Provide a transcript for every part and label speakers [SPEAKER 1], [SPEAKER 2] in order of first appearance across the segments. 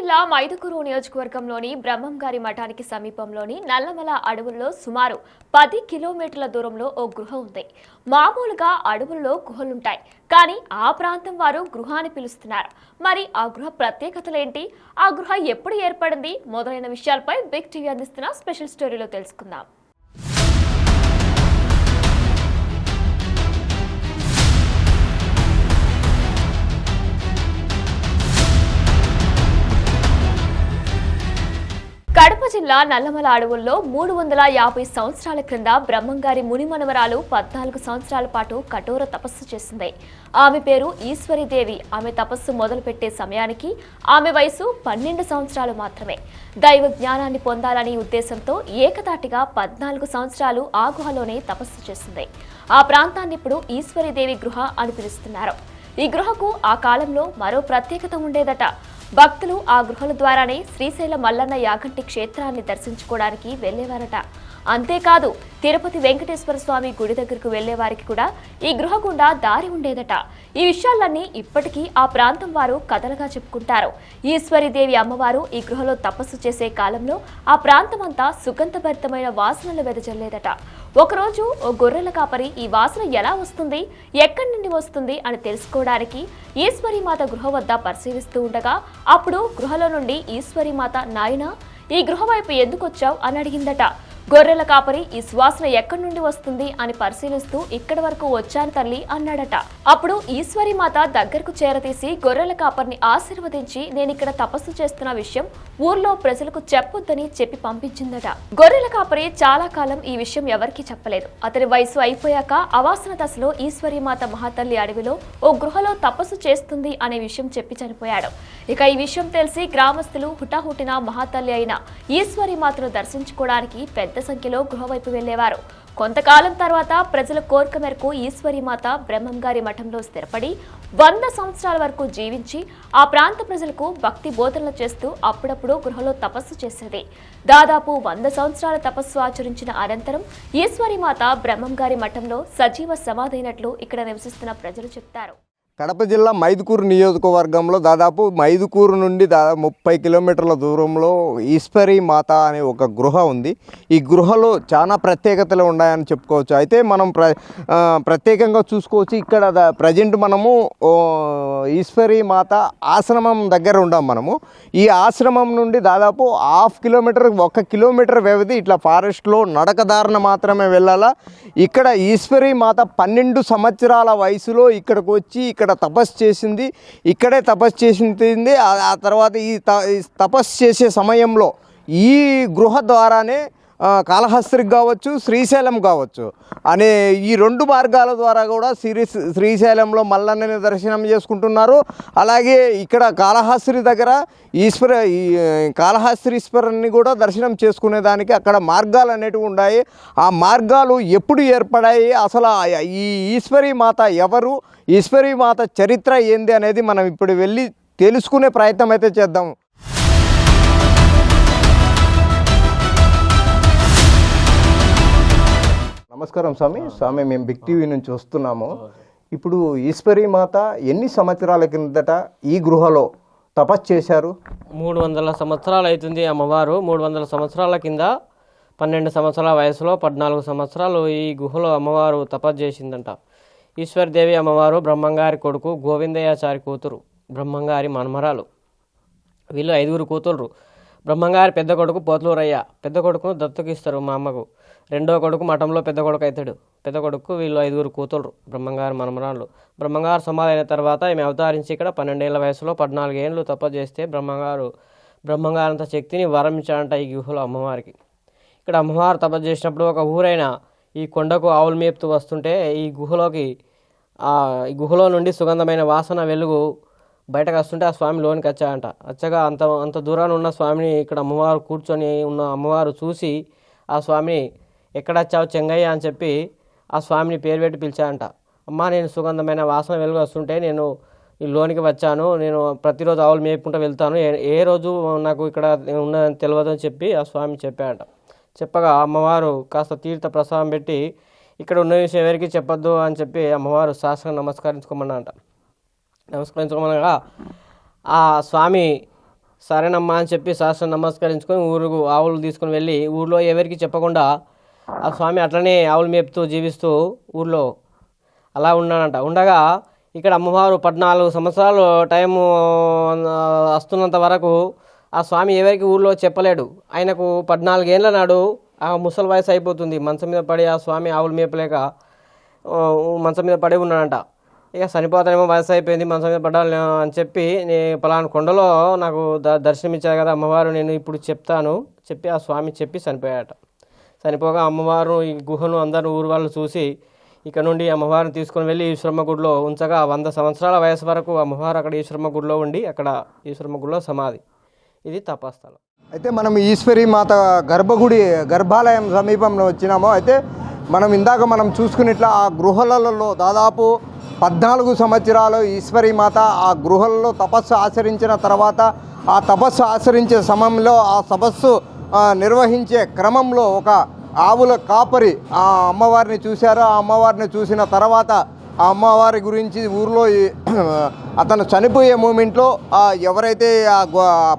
[SPEAKER 1] జిల్లా మైదుకూరు నియోజకవర్గంలోని బ్రహ్మంగారి మఠానికి సమీపంలోని నల్లమల అడవుల్లో సుమారు 10 కిలోమీటర్ల దూరంలో ఓ గృహ ఉంది. మామూలుగా అడవుల్లో గుహలుంటాయి, కానీ ఆ ప్రాంతం వారు గృహ అని పిలుస్తున్నారు. మరి ఆ గృహ ప్రత్యేకతలేంటి, ఆ గృహ ఎప్పుడు ఏర్పడింది మొదలైన విషయాలపై బిగ్ టీవీ అందిస్తున్న స్పెషల్ స్టోరీలో తెలుసుకుందాం. కడప జిల్లా నల్లమల అడవుల్లో 350 సంవత్సరాల క్రింద బ్రహ్మంగారి మునిమనవరాలు 14 సంవత్సరాల పాటు కఠోర తపస్సు చేసింది. ఆమె పేరు ఈశ్వరీదేవి. ఆమె తపస్సు మొదలుపెట్టే సమయానికి ఆమె వయసు 12 సంవత్సరాలు మాత్రమే. దైవ జ్ఞానాన్ని పొందాలని ఉద్దేశంతో ఏకతాటిగా 14 సంవత్సరాలు ఆ గుహలోనే తపస్సు చేసింది. ఆ ప్రాంతాన్ని ఇప్పుడు ఈశ్వరీదేవి గృహ అని పిలుస్తున్నారు. ఈ గృహకు ఆ కాలంలో మరో ప్రత్యేకత ఉండేదట. భక్తులు ఆ గృహల ద్వారానే శ్రీశైల మల్లన్న యాగంటి క్షేత్రాన్ని దర్శించుకోవడానికి వెళ్లేవారట. అంతేకాదు, తిరుపతి వెంకటేశ్వర స్వామి గుడి దగ్గరకు వెళ్లే వారికి కూడా ఈ గృహ గుండా దారి ఉండేదట. ఈ విషయాలన్నీ ఇప్పటికీ ఆ ప్రాంతం వారు కథలుగా చెప్పుకుంటారు. ఈశ్వరీదేవి అమ్మవారు ఈ గృహలో తపస్సు చేసే కాలంలో ఆ ప్రాంతం అంతా సుగంధభరితమైన వాసనలు వెదజల్లేదట. ఒకరోజు ఓ గొర్రెల కాపరి ఈ వాసన ఎలా వస్తుంది, ఎక్కడి నుండి వస్తుంది అని తెలుసుకోవడానికి ఈశ్వరీమాత గృహ వద్ద పరిశీలిస్తూ ఉండగా అప్పుడు గృహలో నుండి ఈశ్వరీమాత, నాయనా, ఈ గృహ వైపు ఎందుకు వచ్చావు అని అడిగిందట. గొర్రెల కాపరి ఈ సువాసన ఎక్కడి నుండి వస్తుంది అని పరిశీలిస్తూ ఇక్కడి వరకు వచ్చాను తల్లి అన్నాడట. అప్పుడు ఈశ్వరీమాత దగ్గరకు చేరతీసి గొర్రెల కాపరిని ఆశీర్వదించి నేనిక్కడ తపస్సు చేస్తున్న విషయం ఊర్లో ప్రజలకు చెప్పొద్దని చెప్పి పంపించిందట. గొర్రెల కాపరి చాలా కాలం ఈ విషయం ఎవరికీ చెప్పలేదు. అతని వయసు అయిపోయాక అవాసన దశలో ఈశ్వరీమాత మహాతల్లి అడవిలో ఓ గృహలో తపస్సు చేస్తుంది అనే విషయం చెప్పి చనిపోయాడు. ఇక ఈ విషయం తెలిసి గ్రామస్తులు హుటాహుటిన మహాతల్లి అయిన ఈశ్వరీమాతను దర్శించుకోవడానికి పెద్ద సంఖ్యలో గృహ వైపు వెళ్లేవారు. కొంతకాలం తర్వాత ప్రజల కోరిక మేరకు ఈశ్వరీమాత బ్రహ్మంగారి మఠంలో స్థిరపడి 100 సంవత్సరాల వరకు జీవించి ఆ ప్రాంత ప్రజలకు భక్తి బోధనలు చేస్తూ అప్పుడప్పుడు గృహలో తపస్సు చేసేది. దాదాపు 100 సంవత్సరాల తపస్సు ఆచరించిన అనంతరం ఈశ్వరీమాత బ్రహ్మంగారి మఠంలో సజీవ సమాధైనట్లు ఇక్కడ నివసిస్తున్న ప్రజలు చెప్తారు.
[SPEAKER 2] కడప జిల్లా మైదుకూరు నియోజకవర్గంలో దాదాపు మైదుకూరు నుండి 30 కిలోమీటర్ల దూరంలో ఈశ్వరీ మాత అనే ఒక గృహ ఉంది. ఈ గృహలో చాలా ప్రత్యేకతలు ఉన్నాయని చెప్పుకోవచ్చు. అయితే మనం ప్రత్యేకంగా చూసుకోవచ్చు. ఇక్కడ ప్రజెంట్ మనము ఈశ్వరీ మాత ఆశ్రమం దగ్గర ఉన్నాం. మనము ఈ ఆశ్రమం నుండి దాదాపు 1/2 కిలోమీటర్, 1 కిలోమీటర్ వ్యవధి ఇట్లా ఫారెస్ట్లో నడకదారిన మాత్రమే వెళ్ళాలా. ఇక్కడ ఈశ్వరీ మాత 12 సంవత్సరాల వయసులో ఇక్కడికి వచ్చి ఇక్కడ తపస్సు చేసింది. ఇక్కడే తపస్సు చేసింది. ఆ తర్వాత ఈ తపస్సు చేసే సమయంలో ఈ గృహ ద్వారానే కాళహస్తికి కావచ్చు, శ్రీశైలం కావచ్చు అనే ఈ 2 మార్గాల ద్వారా కూడా శ్రీశైలంలో మల్లన్నని దర్శనం చేసుకుంటున్నారు. అలాగే ఇక్కడ కాళహస్తి దగ్గర కాళహస్తీశ్వరుని కూడా దర్శనం చేసుకునేదానికి అక్కడ మార్గాలు అనేటివి ఉన్నాయి. ఆ మార్గాలు ఎప్పుడు ఏర్పడాయి, అసలు ఈ ఈశ్వరీ మాత ఎవరు, ఈశ్వరీ మాత చరిత్ర ఏంది అనేది మనం ఇప్పుడు వెళ్ళి తెలుసుకునే ప్రయత్నం అయితే చేద్దాము. నమస్కారం స్వామి, మేము బిగ్ టీవీ నుంచి వస్తున్నాము. ఇప్పుడు ఈశ్వరీ మాత ఎన్ని సంవత్సరాల కిందట ఈ గృహలో తపస్సు చేశారు?
[SPEAKER 3] 300 సంవత్సరాలు అవుతుంది అమ్మవారు. 300 సంవత్సరాల కింద 12 సంవత్సరాల వయసులో 14 సంవత్సరాలు ఈ గుహలో అమ్మవారు తపస్సు చేసిందంట. ఈశ్వరీదేవి అమ్మవారు బ్రహ్మంగారి కొడుకు గోవిందయాచారి కూతురు, బ్రహ్మంగారి మనమరాలు. వీళ్ళు 5 కూతురు. బ్రహ్మంగారి పెద్ద కొడుకు పోతులూరయ్య, పెద్ద కొడుకును దత్తుకిస్తారు మా అమ్మకు. రెండో కొడుకు మఠంలో పెద్ద కొడుకు అవుతాడు. పెద్ద కొడుకు వీళ్ళు 5 కూతురు, బ్రహ్మంగారి మనమరాళ్ళు. బ్రహ్మంగారు సమాధి అయిన తర్వాత ఈమె అవతరించి ఇక్కడ 12 ఏళ్ల వయసులో 14 ఏళ్ళు తపస్సు చేస్తే బ్రహ్మంగారంత శక్తిని వరం ఇచ్చాడంట ఈ గుహలో అమ్మవారికి. ఇక్కడ అమ్మవారు తపస్సు చేసినప్పుడు ఒక ఊరైన ఈ కొండకు ఆవులు మేపుతూ వస్తుంటే ఈ గుహలో నుండి సుగంధమైన వాసన వెలుగు బయటకు వస్తుంటే ఆ స్వామి లోనికి వచ్చాయంట. వచ్చగా అంత దూరాన్ని ఉన్న స్వామిని ఇక్కడ అమ్మవారు కూర్చొని ఉన్న అమ్మవారు చూసి ఆ స్వామిని ఎక్కడొచ్చావు చెంగయ్య అని చెప్పి ఆ స్వామిని పేరు పెట్టి పిలిచాయంట. అమ్మ, నేను సుగంధమైన వాసన వెలుగు వస్తుంటే నేను ఈ లోనికి వచ్చాను, నేను ప్రతిరోజు ఆవులు మేపుకుంటూ వెళ్తాను, ఏ రోజు నాకు ఇక్కడ ఉన్నదని తెలియదు అని చెప్పి ఆ స్వామి చెప్పాయంట. చెప్పగా అమ్మవారు కాస్త తీర్థ ప్రసాదం పెట్టి ఇక్కడ ఉన్న విషయం ఎవరికి చెప్పొద్దు అని చెప్పి అమ్మవారు శాస్త్రంగా నమస్కరించుకోమన్నట. నమస్కరించుకోమనగా ఆ స్వామి సరేనమ్మా అని చెప్పి శాస్త్రం నమస్కరించుకొని ఊరుకు ఆవులు తీసుకుని వెళ్ళి ఊళ్ళో ఎవరికి చెప్పకుండా ఆ స్వామి అట్లనే ఆవులు మేపుతూ జీవిస్తూ ఊళ్ళో అలా ఉన్నాడంట. ఉండగా ఇక్కడ అమ్మవారు 14 సంవత్సరాలు టైము వస్తున్నంత వరకు ఆ స్వామి ఎవరికి ఊళ్ళో చెప్పలేడు. ఆయనకు 14 ఏళ్ళ నాడు ఆ ముసలి వయసు అయిపోతుంది. మంచం మీద పడి ఆ స్వామి ఆవులు మేపలేక మంచం మీద పడి ఉన్నాడంట. ఇక చనిపోతానేమో, వయసు అయిపోయింది, మంచం మీద పడ్డాలి అని చెప్పి పలానా కొండలో నాకు దర్శనం ఇచ్చారు కదా అమ్మవారు, నేను ఇప్పుడు చెప్తాను చెప్పి ఆ స్వామి చెప్పి చనిపోయాట. చనిపోగా అమ్మవారు ఈ గుహను అందరూ ఊరు వాళ్ళు చూసి ఇక్కడ నుండి అమ్మవారిని తీసుకొని వెళ్ళి ఈశ్వరమ్మ గుడిలో ఉంచగా 100 సంవత్సరాల వయసు వరకు అమ్మవారు అక్కడ ఈశ్వరమ్మ గుడిలో ఉండి అక్కడ ఈశ్వరమ్మ గుడిలో సమాధి. ఇది తపస్థలం.
[SPEAKER 2] అయితే మనం ఈశ్వరి మాత గర్భాలయం సమీపంలో వచ్చినామో, అయితే ఇందాక మనం చూసుకున్నట్లా ఆ గృహలలో దాదాపు 14 సంవత్సరాలు ఈశ్వరి మాత ఆ గృహల్లో తపస్సు ఆచరించిన తర్వాత ఆ తపస్సు ఆచరించే సమయంలో ఆ తపస్సు నిర్వహించే క్రమంలో ఒక ఆవుల కాపరి ఆ అమ్మవారిని చూశారు. ఆ అమ్మవారిని చూసిన తర్వాత ఆ అమ్మవారి గురించి ఊరిలో అతను చనిపోయే మూమెంట్లో ఎవరైతే ఆ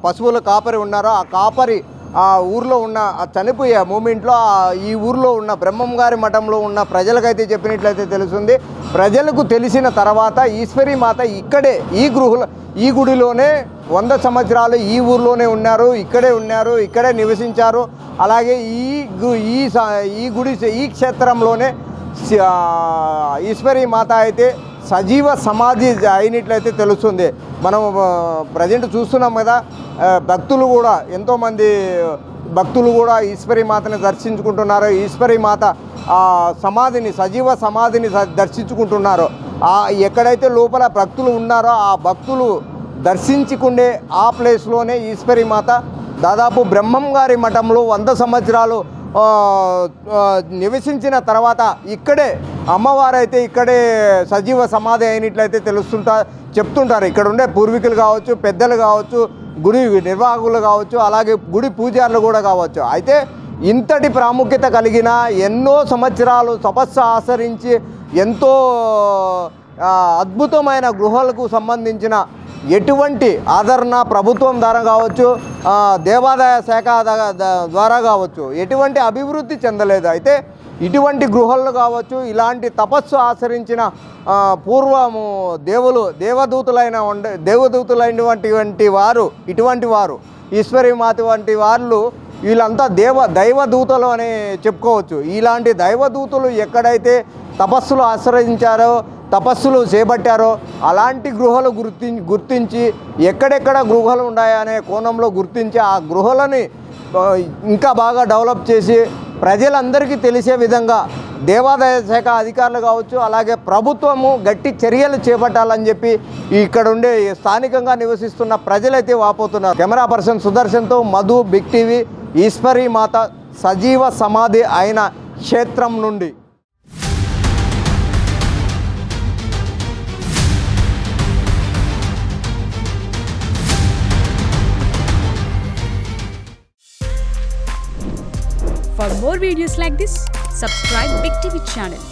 [SPEAKER 2] పశువుల కాపరి ఉన్నారో ఆ కాపరి ఆ ఊర్లో ఉన్న చనిపోయే మూమెంట్లో ఈ ఊర్లో ఉన్న బ్రహ్మంగారి మఠంలో ఉన్న ప్రజలకైతే చెప్పినట్లయితే తెలుస్తుంది. ప్రజలకు తెలిసిన తర్వాత ఈశ్వరి మాత ఇక్కడే ఈ గుడిలోనే 100 సంవత్సరాలు ఈ ఊర్లోనే ఉన్నారు, ఇక్కడే నివసించారు. అలాగే ఈ క్షేత్రంలోనే ఈశ్వరి మాత అయితే సజీవ సమాధి అయినట్లయితే తెలుస్తుంది. మనం ప్రజెంట్ చూస్తున్నాం కదా, భక్తులు కూడా ఎంతోమంది భక్తులు కూడా ఈశ్వరి మాతని దర్శించుకుంటున్నారు. ఈశ్వరి మాత సమాధిని సజీవ సమాధిని దర్శించుకుంటున్నారు. ఎక్కడైతే లోపల భక్తులు ఉన్నారో ఆ భక్తులు దర్శించుకునే ఆ ప్లేస్లోనే ఈశ్వరి మాత దాదాపు బ్రహ్మం గారి మఠంలో 100 సంవత్సరాలు నివసించిన తర్వాత ఇక్కడే అమ్మవారైతే ఇక్కడే సజీవ సమాధి అయినట్లయితే చెప్తుంటారు. ఇక్కడ ఉండే పూర్వీకులు కావచ్చు, పెద్దలు కావచ్చు, గుడి నిర్వాహకులు కావచ్చు, అలాగే గుడి పూజారులు కూడా కావచ్చు. అయితే ఇంతటి ప్రాముఖ్యత కలిగిన ఎన్నో సంవత్సరాలు తపస్సు ఆచరించి ఎంతో అద్భుతమైన గృహాలకు సంబంధించిన ఎటువంటి ఆదరణ ప్రభుత్వం ద్వారా కావచ్చు, దేవాదాయ శాఖ ద్వారా కావచ్చు ఎటువంటి అభివృద్ధి చెందలేదు. అయితే ఇటువంటి గృహాలు కావచ్చు, ఇలాంటి తపస్సు ఆచరించిన పూర్వము దేవదూతులైనటువంటి వారు ఇటువంటి వారు ఈశ్వరి మాత వంటి వాళ్ళు వీళ్ళంతా దైవదూతలు అని చెప్పుకోవచ్చు. ఇలాంటి దైవదూతలు ఎక్కడైతే తపస్సులు ఆశ్రయించారో, తపస్సులు చేపట్టారో అలాంటి గృహాలు గుర్తించి ఎక్కడెక్కడ గృహాలు ఉన్నాయనే కోణంలో గుర్తించి ఆ గృహాలని ఇంకా బాగా డెవలప్ చేసి ప్రజలందరికీ తెలిసే విధంగా దేవాదాయ శాఖ అధికారులు కావచ్చు, అలాగే ప్రభుత్వము గట్టి చర్యలు చేపట్టాలని చెప్పి ఇక్కడ ఉండే స్థానికంగా నివసిస్తున్న ప్రజలైతే వాపోతున్నారు. కెమెరా పర్సన్ సుదర్శన్తో మధు, బిగ్ టీవీ, ఈశ్వరి మాత సజీవ సమాధి అయిన క్షేత్రం నుండి.
[SPEAKER 4] For more videos like this, subscribe Big TV channel.